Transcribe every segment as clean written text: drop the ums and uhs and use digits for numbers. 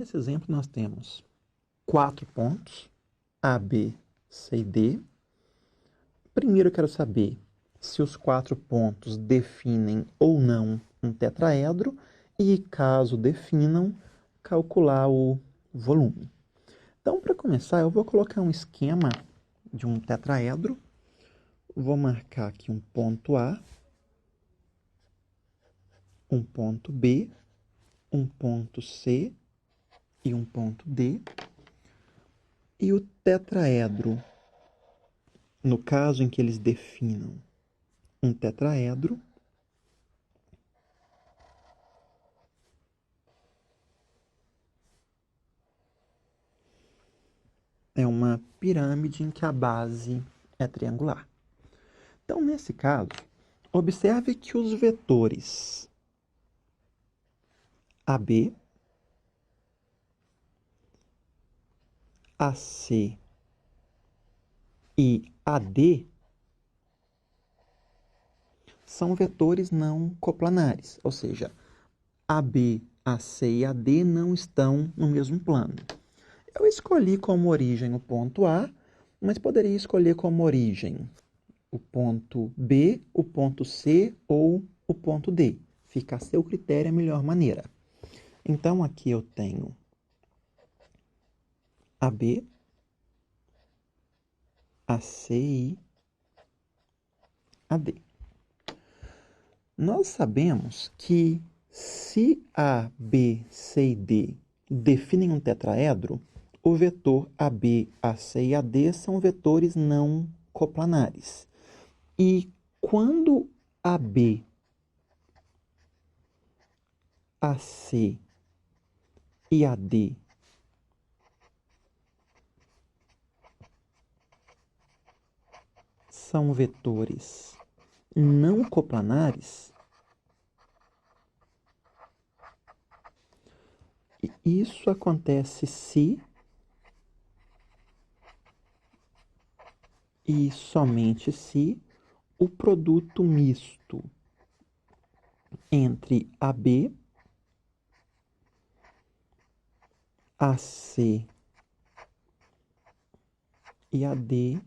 nesse exemplo nós temos 4 pontos, A, B, C e D. Primeiro eu quero saber se os 4 pontos definem ou não um tetraedro e, caso definam, calcular o volume. Então, para começar, eu vou colocar um esquema de um tetraedro. Vou marcar aqui um ponto A, um ponto B, um ponto C e um ponto D. E o tetraedro, no caso em que eles definam um tetraedro, é uma pirâmide em que a base é triangular. Então, nesse caso, observe que os vetores AB, AC e AD são vetores não coplanares, ou seja, AB, AC e AD não estão no mesmo plano. Eu escolhi como origem o ponto A, mas poderia escolher como origem o ponto B, o ponto C ou o ponto D. Fica a seu critério a melhor maneira. Então, aqui eu tenho AB, AC e AD. Nós sabemos que se A, B, C e D definem um tetraedro, o vetor AB, AC e AD são vetores não coplanares. E quando AB, AC e AD são vetores não coplanares, isso acontece se e somente se o produto misto entre AB, AC e AD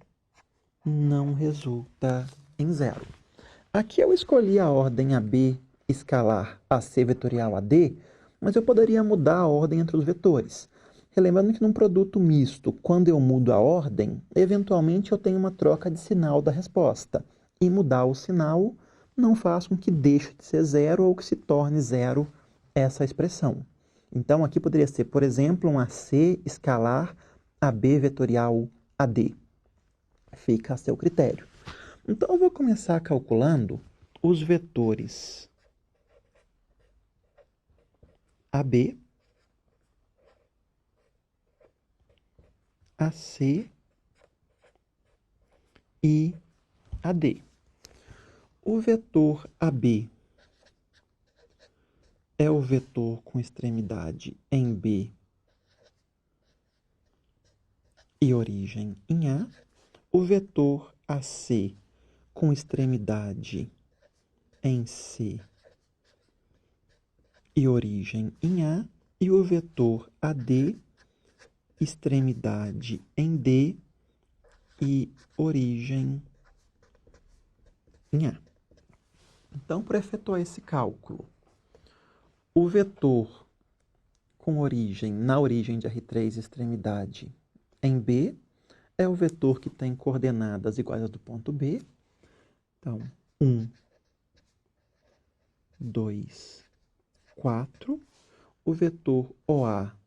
não resulta em zero. Aqui eu escolhi a ordem AB escalar AC vetorial AD, mas eu poderia mudar a ordem entre os vetores. Relembrando que num produto misto, quando eu mudo a ordem, eventualmente eu tenho uma troca de sinal da resposta. E mudar o sinal não faz com que deixe de ser zero ou que se torne zero essa expressão. Então aqui poderia ser, por exemplo, um AC escalar AB vetorial AD. Fica a seu critério. Então eu vou começar calculando os vetores AB, AC e AD. O vetor AB é o vetor com extremidade em B e origem em A. O vetor AC com extremidade em C e origem em A. E o vetor AD, extremidade em D e origem em A. Então, para efetuar esse cálculo, o vetor com origem na origem de R3, extremidade em B, é o vetor que tem coordenadas iguais às do ponto B. Então, 1, 2, 4. O vetor OA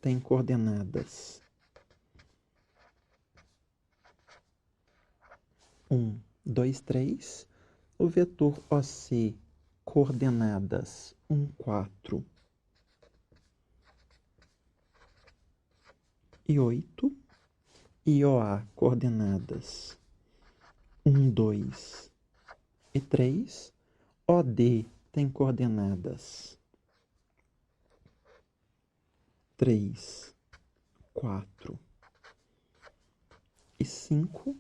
tem coordenadas 1, 2, 3. O vetor OC, coordenadas 1, 4 e 8. E OA, coordenadas 1, 2 e 3. OD tem coordenadas 3, 4 e 5.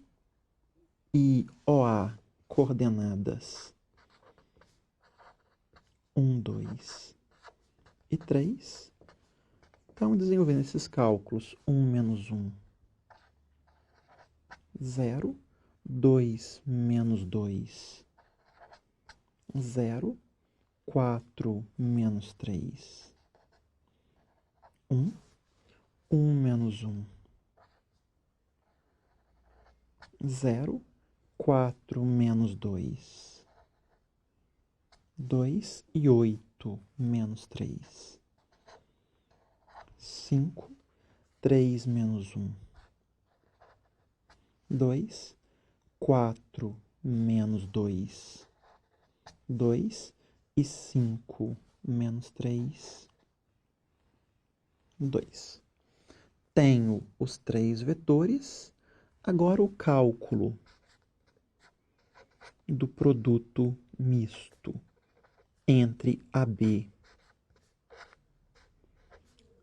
E OA, coordenadas 1, 2 e 3. Então, desenvolvendo esses cálculos, 1 menos 1, 0. 2 menos 2, 0. 4 menos 3, 1. 1 menos 1, 0. 4 menos 2, 2. E 8 menos 3, 5. 3 menos 1, 2. 4 menos 2, 2. E 5 menos 3, 2. Tenho os 3 vetores. Agora o cálculo do produto misto entre AB,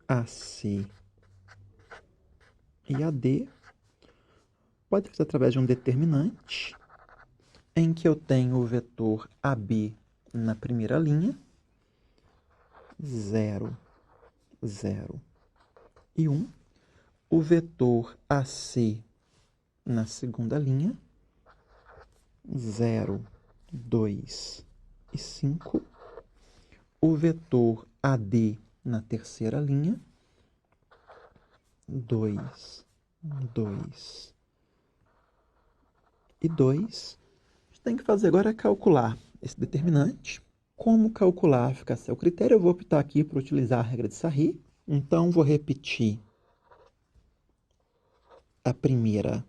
AC e AD pode ser através de um determinante em que eu tenho o vetor AB na primeira linha, 0, 0 e 1. O vetor AC na segunda linha, 0, 2 e 5. O vetor AD na terceira linha, 2, 2 e 2. A gente tem que fazer agora é calcular esse determinante. Como calcular fica a seu critério. Eu vou optar aqui por utilizar a regra de Sarry. Então, vou repetir a primeira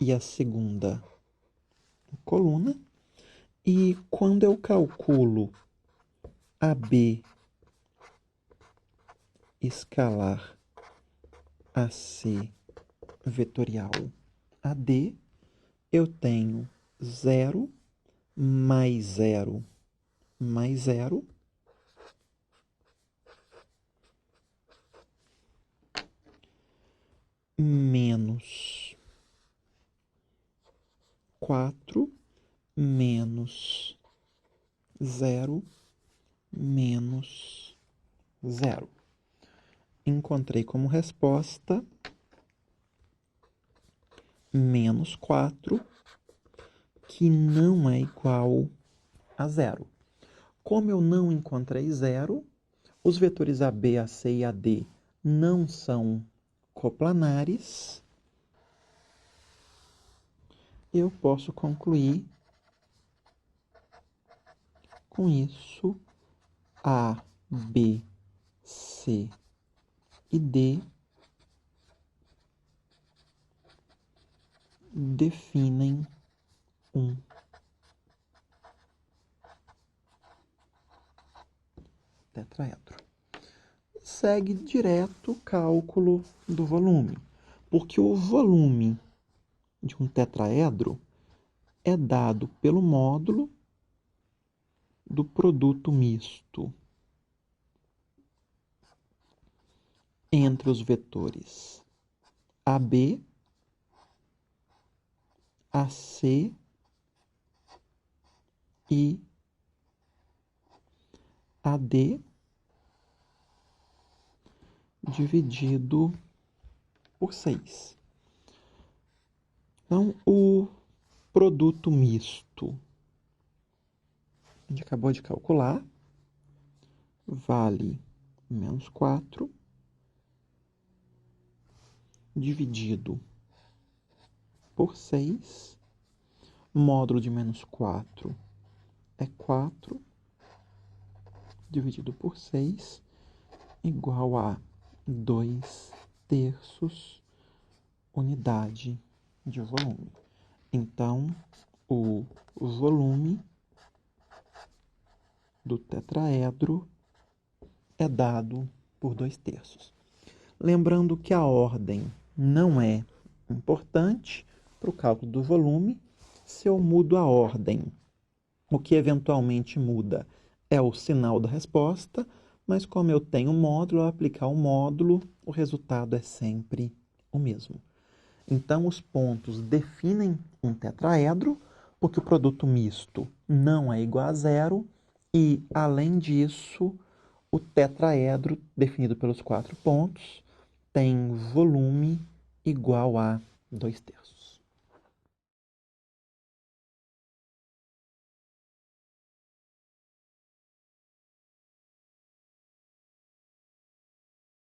e a segunda coluna. E quando eu calculo AB escalar AC vetorial AD, eu tenho 0 mais 0 mais 0, menos 4 menos 0 menos 0. Encontrei como resposta menos 4, que não é igual a 0. Como eu não encontrei 0, os vetores AB, AC e AD não são coplanares, eu posso concluir com isso A, B, C e D definem um tetraedro. Segue direto o cálculo do volume, porque o volume de um tetraedro é dado pelo módulo do produto misto entre os vetores AB, AC e AD dividido por 6. Então, o produto misto, a gente acabou de calcular, vale menos 4, dividido por 6. Módulo de menos 4 é 4, dividido por 6, igual a 2/3 unidade de volume. Então, o volume do tetraedro é dado por 2/3. Lembrando que a ordem não é importante para o cálculo do volume. Se eu mudo a ordem, o que eventualmente muda é o sinal da resposta, mas como eu tenho módulo, ao aplicar o módulo, o resultado é sempre o mesmo. Então, os pontos definem um tetraedro, porque o produto misto não é igual a 0, e, além disso, O tetraedro, definido pelos 4 pontos, tem volume igual a 2/3.